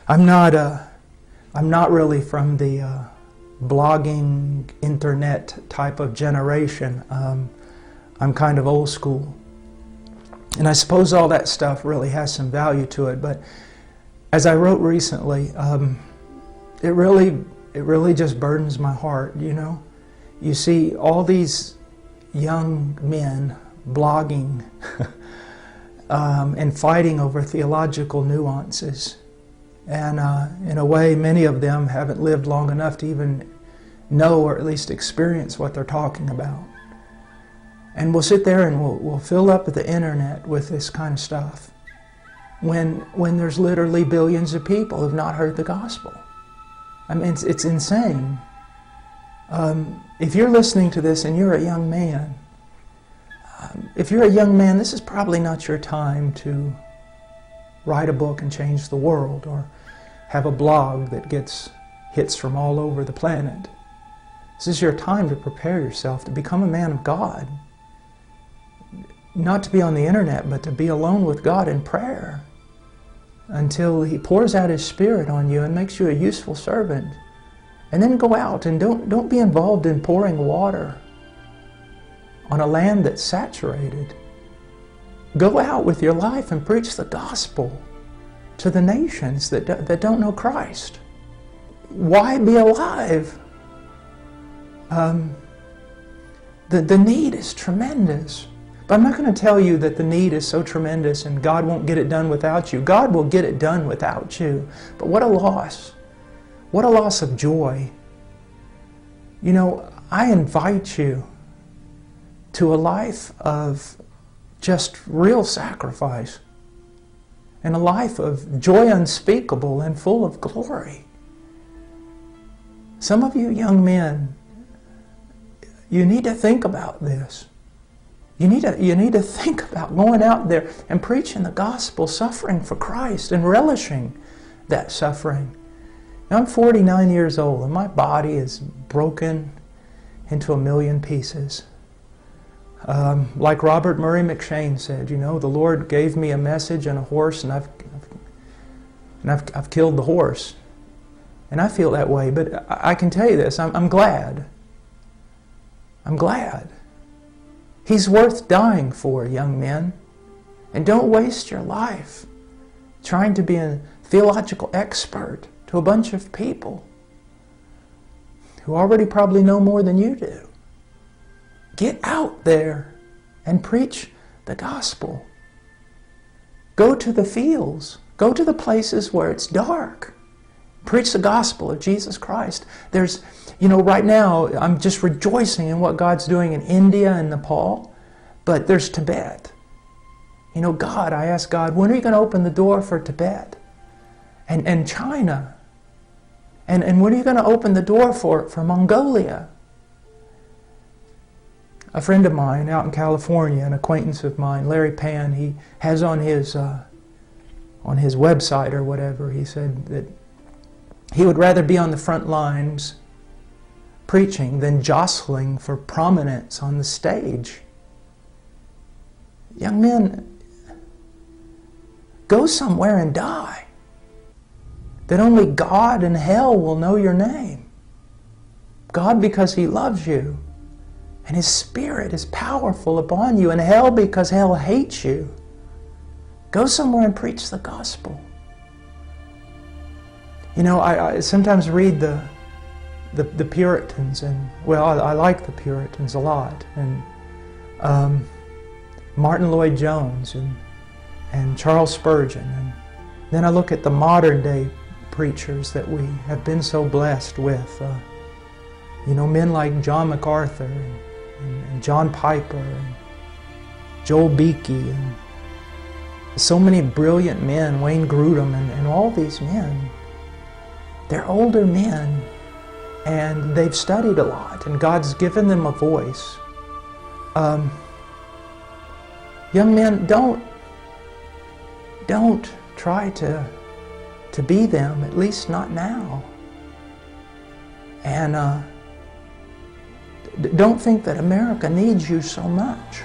I'm not really from the blogging, internet type of generation. I'm kind of old school. And I suppose all that stuff really has some value to it, but as I wrote recently, it really just burdens my heart, you know. You see all these young men blogging and fighting over theological nuances. And in a way, many of them haven't lived long enough to even know or at least experience what they're talking about. And we'll sit there and we'll fill up the internet with this kind of stuff when there's literally billions of people who've not heard the gospel. I mean, it's insane. If you're listening to this and you're a young man, this is probably not your time to write a book and change the world or have a blog that gets hits from all over the planet. This is your time to prepare yourself to become a man of God. Not to be on the internet, but to be alone with God in prayer until He pours out His Spirit on you and makes you a useful servant. And then go out and don't be involved in pouring water on a land that's saturated. Go out with your life and preach the gospel to the nations that don't know Christ. Why be alive? The need is tremendous. But I'm not going to tell you that the need is so tremendous and God won't get it done without you. God will get it done without you. But what a loss. What a loss of joy. You know, I invite you to a life of just real sacrifice and a life of joy unspeakable and full of glory. Some of you young men, you need to think about this. You need to think about going out there and preaching the gospel, suffering for Christ and relishing that suffering. Now, I'm 49 years old and my body is broken into a million pieces. Like Robert Murray McShane said, you know, the Lord gave me a message and a horse, and I've killed the horse. And I feel that way, but I can tell you this, I'm glad. I'm glad. He's worth dying for, young men. And don't waste your life trying to be a theological expert to a bunch of people who already probably know more than you do. Get out there and preach the gospel. Go to the fields. Go to the places where it's dark. Preach the gospel of Jesus Christ. There's, you know, right now I'm just rejoicing in what God's doing in India and Nepal, but there's Tibet. You know, God, I ask God, when are you going to open the door for Tibet? And China? And when are you going to open the door for Mongolia? A friend of mine out in California, an acquaintance of mine, Larry Pan, he has on his website or whatever, he said that he would rather be on the front lines preaching than jostling for prominence on the stage. Young men, go somewhere and die, that only God and hell will know your name. God because He loves you, and His Spirit is powerful upon you, and hell because hell hates you. Go somewhere and preach the gospel. You know, I sometimes read the Puritans, and well, I like the Puritans a lot, and Martin Lloyd-Jones and Charles Spurgeon, and then I look at the modern day preachers that we have been so blessed with. You know, men like John MacArthur and John Piper and Joel Beakey, and so many brilliant men, Wayne Grudem, and all these men. They're older men, and they've studied a lot, and God's given them a voice. Young men, don't try to be them, at least not now. And don't think that America needs you so much.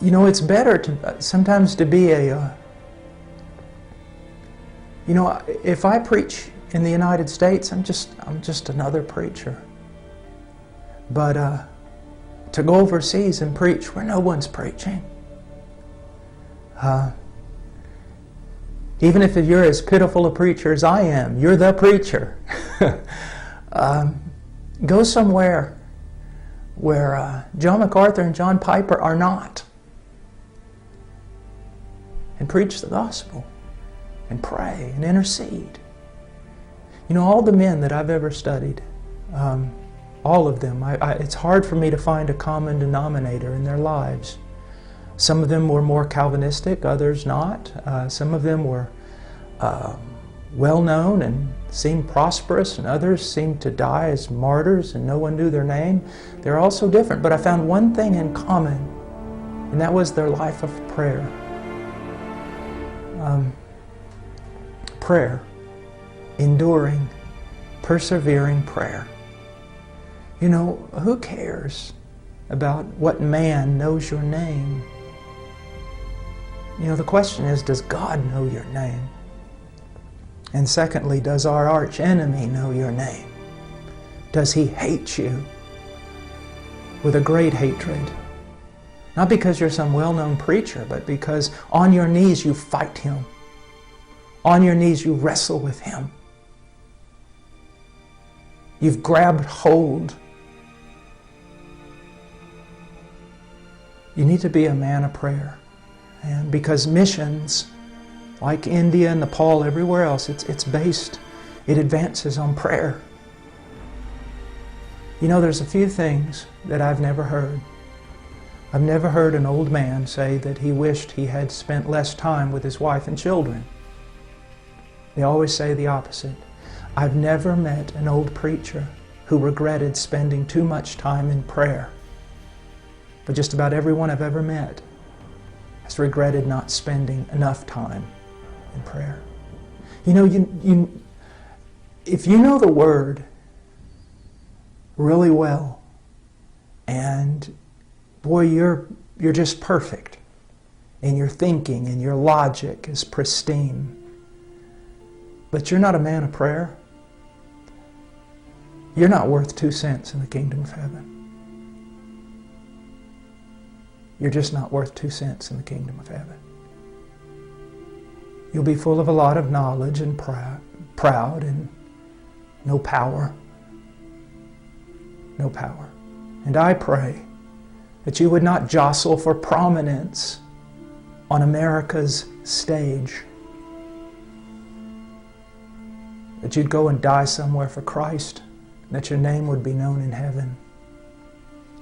You know, it's better to sometimes to be a, you know, if I preach in the United States, I'm just another preacher. But to go overseas and preach where no one's preaching, even if you're as pitiful a preacher as I am, you're the preacher. Go somewhere where John MacArthur and John Piper are not, and preach the gospel, and pray, and intercede. You know, all the men that I've ever studied, all of them, it's hard for me to find a common denominator in their lives. Some of them were more Calvinistic, others not. Some of them were well-known and seemed prosperous, and others seemed to die as martyrs and no one knew their name. They're all so different, but I found one thing in common, and that was their life of prayer. Prayer. Enduring, persevering prayer. You know, who cares about what man knows your name? You know, the question is, does God know your name? And secondly, does our arch enemy know your name? Does he hate you with a great hatred? Not because you're some well-known preacher, but because on your knees you fight him. On your knees you wrestle with him. You've grabbed hold. You need to be a man of prayer. And because missions, like India, Nepal, everywhere else, it advances on prayer. You know, there's a few things that I've never heard. I've never heard an old man say that he wished he had spent less time with his wife and children. They always say the opposite. I've never met an old preacher who regretted spending too much time in prayer. But just about everyone I've ever met has regretted not spending enough time in prayer. You know, if you know the Word really well, and boy, you're just perfect, and your thinking and your logic is pristine, but you're not a man of prayer, you're not worth 2 cents in the kingdom of heaven. You're just not worth 2 cents in the kingdom of heaven. You'll be full of a lot of knowledge and proud and no power. No power. And I pray that you would not jostle for prominence on America's stage. That you'd go and die somewhere for Christ, and that your name would be known in heaven.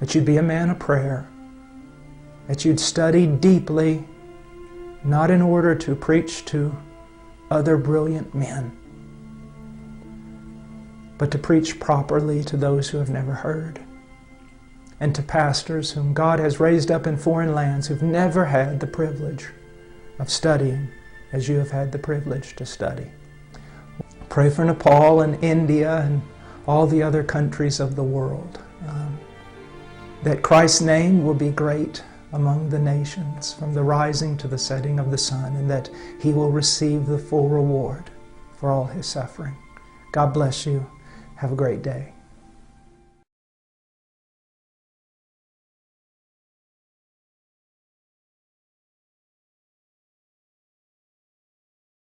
That you'd be a man of prayer. That you'd study deeply, not in order to preach to other brilliant men, but to preach properly to those who have never heard, and to pastors whom God has raised up in foreign lands who've never had the privilege of studying as you have had the privilege to study. Pray for Nepal and India and all the other countries of the world, that Christ's name will be great among the nations from the rising to the setting of the sun, and that he will receive the full reward for all his suffering. God bless you. Have a great day.